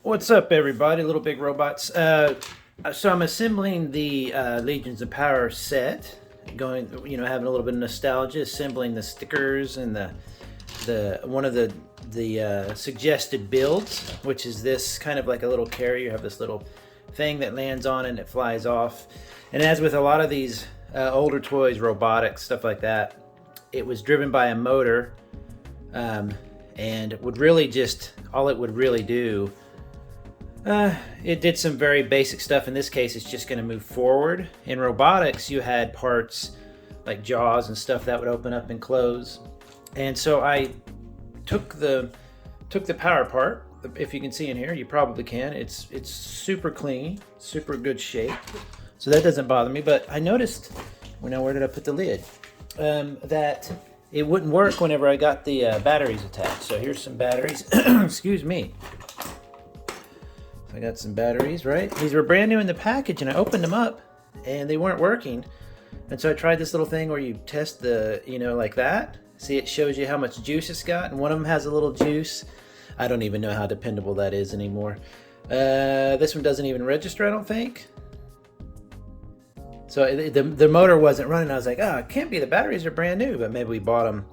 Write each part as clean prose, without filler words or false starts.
What's up, everybody? Little Big Robots. So I'm assembling the Legions of Power set, going, having a little bit of nostalgia, assembling the stickers and the one of the suggested builds, which is this kind of like a little carrier. You have this little thing that lands on and it flies off. And as with a lot of these older toys, robotics, stuff like that, it was driven by a motor, and it would really just, all it would really do, it did some very basic stuff. In this case, it's just going to move forward. In robotics, you had parts like jaws and stuff that would open up and close. And so I took the power part. If you can see in here, you probably can. It's super clean, super good shape. So that doesn't bother me. But I noticed, where did I put the lid? That it wouldn't work whenever I got the batteries attached. So here's some batteries. Excuse me. I got some batteries, right? These were brand new in the package, and I opened them up and they weren't working. And so I tried this little thing where you test the, like that. See, it shows you how much juice it's got, and one of them has a little juice. I don't even know how dependable that is anymore. This one doesn't even register, I don't think. So the motor wasn't running. I was like, oh, it can't be. The batteries are brand new, but maybe we bought them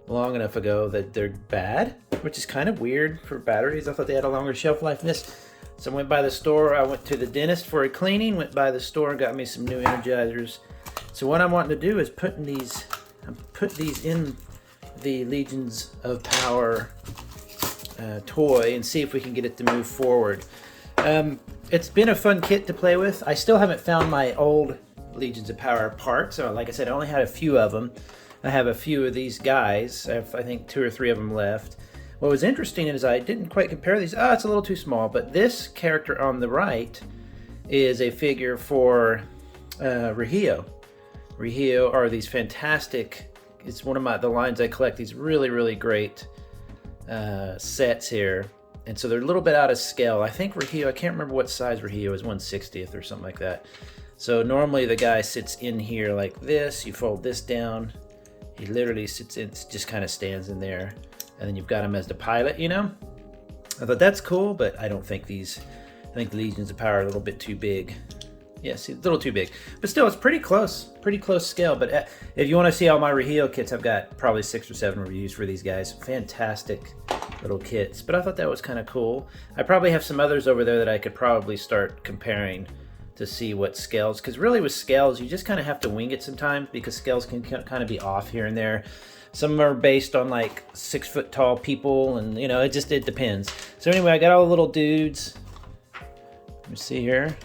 long enough ago that they're bad, which is kind of weird for batteries. I thought they had a longer shelf life than this. So I went by the store. I went to the dentist for a cleaning, went by the store, got me some new energizers. So what I'm wanting to do is put these in the Legions of Power toy and see if we can get it to move forward. It's been a fun kit to play with. I still haven't found my old Legions of Power parts. So like I said, I only had a few of them. I have a few of these guys. I have, I think, 2 or 3 of them left. What was interesting is I didn't quite compare these. Oh, it's a little too small. But this character on the right is a figure for Regio. Regio are these fantastic. It's one of the lines I collect. These really, really great sets here. And so they're a little bit out of scale. I think Regio, I can't remember what size Regio is, 1/60th or something like that. So normally the guy sits in here like this. You fold this down. He literally sits in, just kind of stands in there. And then you've got him as the pilot, I thought that's cool, but I don't think I think the Legions of Power are a little bit too big. Yeah, see, a little too big. But still, it's pretty close scale. But if you want to see all my Regio kits, I've got probably 6 or 7 reviews for these guys. Fantastic little kits. But I thought that was kind of cool. I probably have some others over there that I could probably start comparing to see what scales. Because really with scales, you just kind of have to wing it sometimes, because scales can kind of be off here and there. Some are based on like 6 foot tall people, and it depends. So anyway, I got all the little dudes. Let me see here.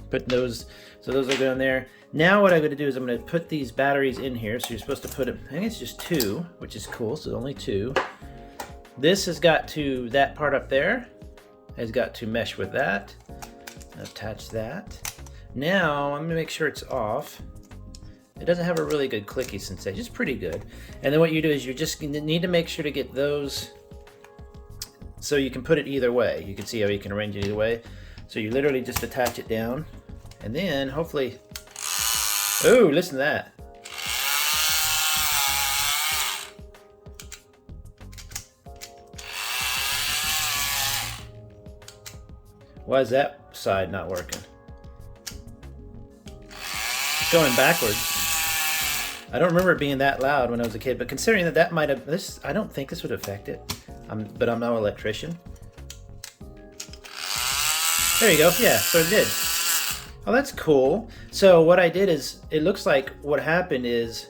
Put those, so those are going there. Now what I'm going to do is I'm going to put these batteries in here. So you're supposed to put it, I think it's just 2, which is cool. So only 2. This has got to, that part up there has got to mesh with that. Attach that. Now I'm going to make sure it's off. It doesn't have a really good clicky sensation. It's pretty good. And then what you do is you just need to make sure to get those so you can put it either way. You can see how you can arrange it either way. So you literally just attach it down, and then hopefully, oh, listen to that. Why is that side not working? It's going backwards. I don't remember it being that loud when I was a kid, but considering that might have, I don't think this would affect it. But I'm no electrician. There you go. Yeah, so it did. Oh, that's cool. So what I did is, it looks like what happened is,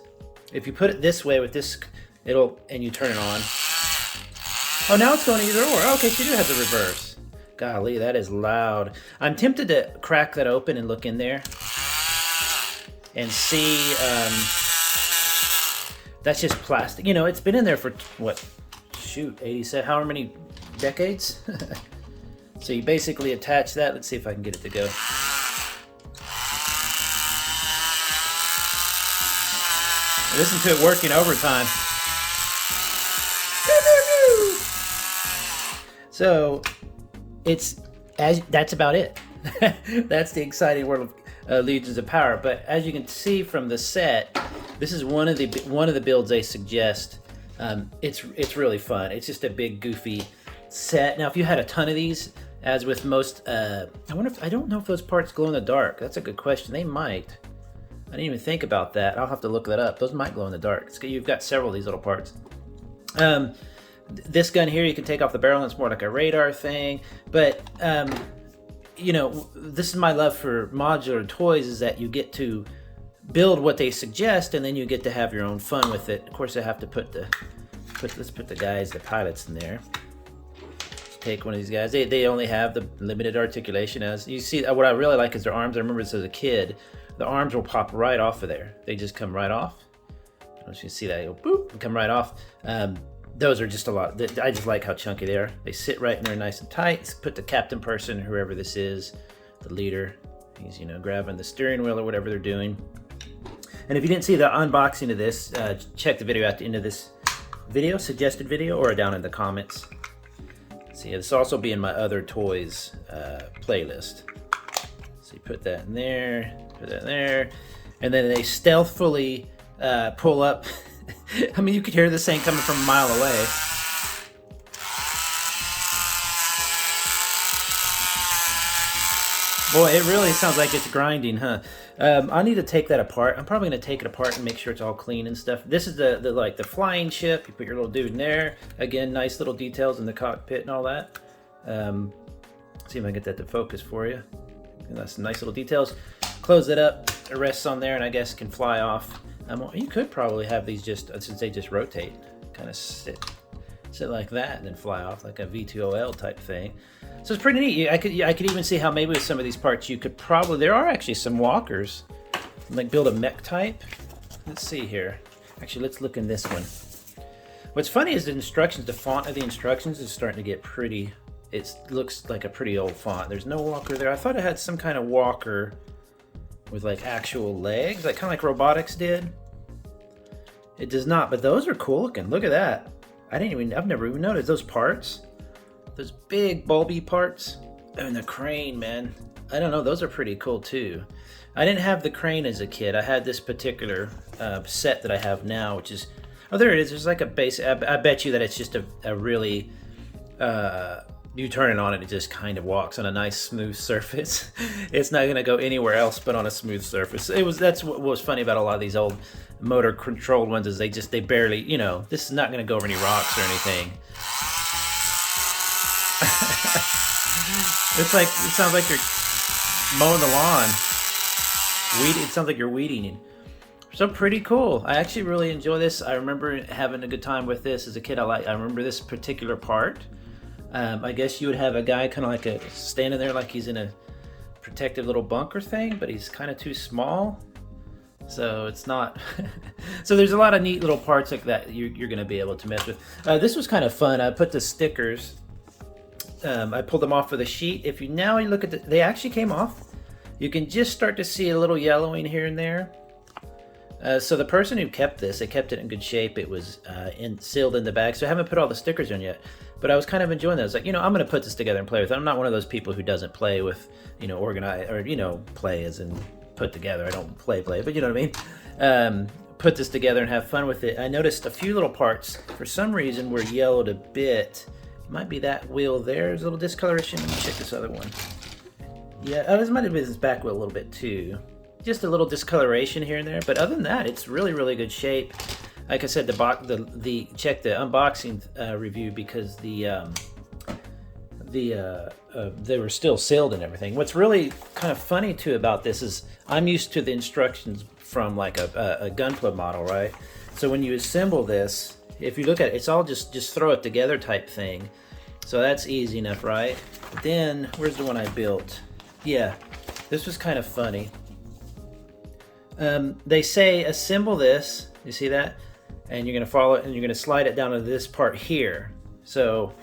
if you put it this way with this, and you turn it on. Oh, now it's going either or. Okay, so you do have the reverse. Golly, that is loud. I'm tempted to crack that open and look in there and see. That's just plastic. It's been in there for what? Shoot, 87. However many decades. So you basically attach that. Let's see if I can get it to go. Listen to it working overtime. So that's about it. That's the exciting world of Legions of Power. But as you can see from the set, this is one of the builds they suggest. It's really fun. It's just a big goofy set. Now, if you had a ton of these, As with most, I don't know if those parts glow in the dark. That's a good question. They might. I didn't even think about that. I'll have to look that up. Those might glow in the dark. You've got several of these little parts. This gun here, you can take off the barrel and it's more like a radar thing. But, you know, this is my love for modular toys, is that you get to build what they suggest and then you get to have your own fun with it. Of course, I have to let's put the guys, the pilots in there. Let's take one of these guys. They only have the limited articulation. As you see, what I really like is their arms. I remember this as a kid. The arms will pop right off of there. They just come right off. I don't know if you can see that. Go boop and come right off. Those are just a lot. I just like how chunky they are. They sit right in there nice and tight. Put the captain person, whoever this is, the leader. He's, you know, grabbing the steering wheel or whatever they're doing. And if you didn't see the unboxing of this, check the video at the end of this video, suggested video, or down in the comments. See, this will also be in my other toys playlist. So you put that in there, put that in there, and then they stealthily pull up. I mean, you could hear this thing coming from a mile away. Boy, it really sounds like it's grinding, huh? I need to take that apart. I'm probably gonna take it apart and make sure it's all clean and stuff. This is the flying ship. You put your little dude in there. Again, nice little details in the cockpit and all that. See if I can get that to focus for you. And that's some nice little details. Close it up. It rests on there, and I guess can fly off. You could probably have these just, since they just rotate, kind of sit like that and then fly off like a V2OL type thing. So it's pretty neat. I could even see how maybe with some of these parts you could probably, there are actually some walkers, like build a mech type. Let's see here. Actually, let's look in this one. What's funny is the instructions, the font of the instructions is starting to get pretty, it looks like a pretty old font. There's no walker there. I thought it had some kind of walker with like actual legs, like kind of like robotics did. It does not, but those are cool looking. Look at that. I've never even noticed those parts. Those big bulby parts. And the crane, man. I don't know, those are pretty cool too. I didn't have the crane as a kid. I had this particular set that I have now, which is, oh, there it is. There's like a base. I bet you that it's just a really, you turn it on and it just kind of walks on a nice smooth surface. It's not gonna go anywhere else but on a smooth surface. That's what was funny about a lot of these old motor controlled ones, is they barely, you know, this is not gonna go over any rocks or anything. It sounds like you're mowing the lawn. It sounds like you're weeding. So pretty cool. I actually really enjoy this. I remember having a good time with this as a kid. I remember this particular part. I guess you would have a guy kind of like standing there like he's in a protective little bunker thing, but he's kind of too small. So it's not. So there's a lot of neat little parts like that you're going to be able to mess with. This was kind of fun. I put the stickers. I pulled them off of the sheet. If you now look at they actually came off. You can just start to see a little yellowing here and there. So the person who kept this, they kept it in good shape. It was sealed in the bag, so I haven't put all the stickers in yet. But I was kind of enjoying that. I was like, you know, I'm going to put this together and play with it. I'm not one of those people who doesn't play with, you know, organize, or, you know, play as in put together. I don't play, but you know what I mean? Put this together and have fun with it. I noticed a few little parts, for some reason, were yellowed a bit. It might be that wheel there. There's a little discoloration. Let me check this other one. Yeah, this might have been this back wheel a little bit too. Just a little discoloration here and there, but other than that, it's really, really good shape. Like I said, check the unboxing review, because they were still sealed and everything. What's really kind of funny too about this is I'm used to the instructions from like a Gunpla model, right? So when you assemble this, if you look at it, it's all just throw it together type thing. So that's easy enough, right? But then where's the one I built? Yeah, this was kind of funny. They say assemble this, you see that? And you're gonna follow it and you're gonna slide it down to this part here. So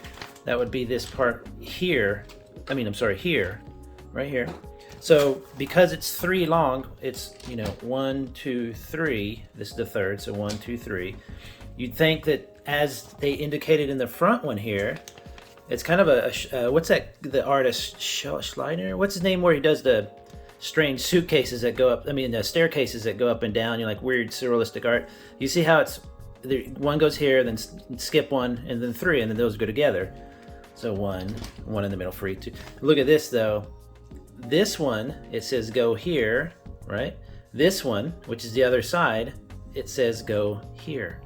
that would be this part here. Here, right here. So because it's 3 long, it's, you know, 1, 2, 3. This is the third, so 1, 2, 3. You'd think that as they indicated in the front one here, it's kind of a what's that? The artist Schleiner? What's his name? Where he does the strange suitcases that go up, the staircases that go up and down, you know, like weird surrealistic art. You see how it's, one goes here, then skip one, and then 3, and then those go together. So one in the middle for each. Look at this though. This one, it says go here, right? This one, which is the other side, it says go here.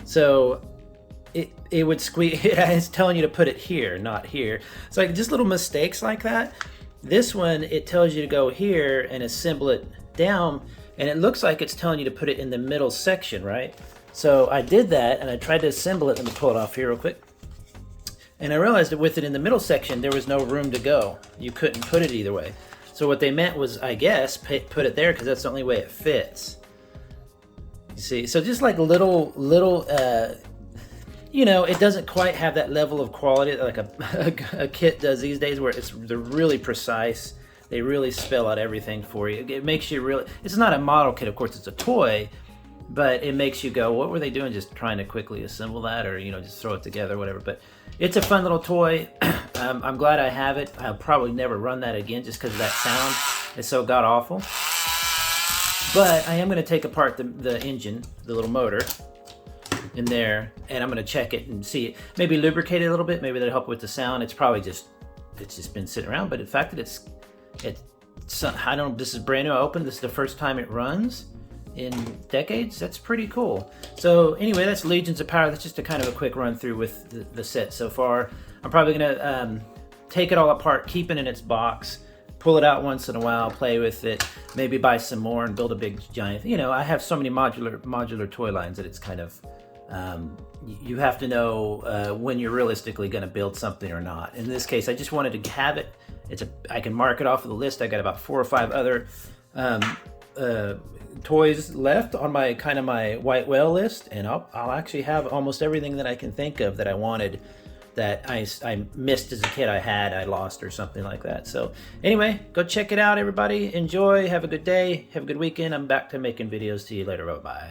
So it would squeeze, it's telling you to put it here, not here. It's like just little mistakes like that. This one, it tells you to go here and assemble it down, and it looks like it's telling you to put it in the middle section, right? So I did that and I tried to assemble it. Let me pull it off here real quick. And I realized that with it in the middle section, there was no room to go. You couldn't put it either way. So what they meant was, I guess, put it there because that's the only way it fits. You see, so just like little, you know, it doesn't quite have that level of quality like a kit does these days, where they're really precise. They really spell out everything for you. It makes you really, it's not a model kit, of course, it's a toy, but it makes you go, what were they doing just trying to quickly assemble that, or, you know, just throw it together, whatever. But it's a fun little toy. I'm glad I have it. I'll probably never run that again just because of that sound. It's so god-awful. But I am going to take apart the engine, the little motor in there, and I'm going to check it and see it. Maybe lubricate it a little bit. Maybe that'll help with the sound. It's probably just, it's just been sitting around. But the fact that it's I don't, this is brand new. I opened this is the first time it runs in decades. That's pretty cool. So anyway, that's Legions of Power. That's just a kind of a quick run through with the set so far. I'm probably gonna take it all apart, keep it in its box, pull it out once in a while, play with it, maybe buy some more and build a big giant, you know, I have so many modular toy lines that it's kind of, you have to know when you're realistically gonna build something or not. In this case, I just wanted to have it. I can mark it off of the list. I got about 4 or 5 other toys left on my my white whale list, and I'll actually have almost everything that I can think of that I wanted, that I missed as a kid, I lost or something like that. So anyway, go check it out, everybody. Enjoy, have a good day, have a good weekend. I'm back to making videos. See you later. Bye-bye.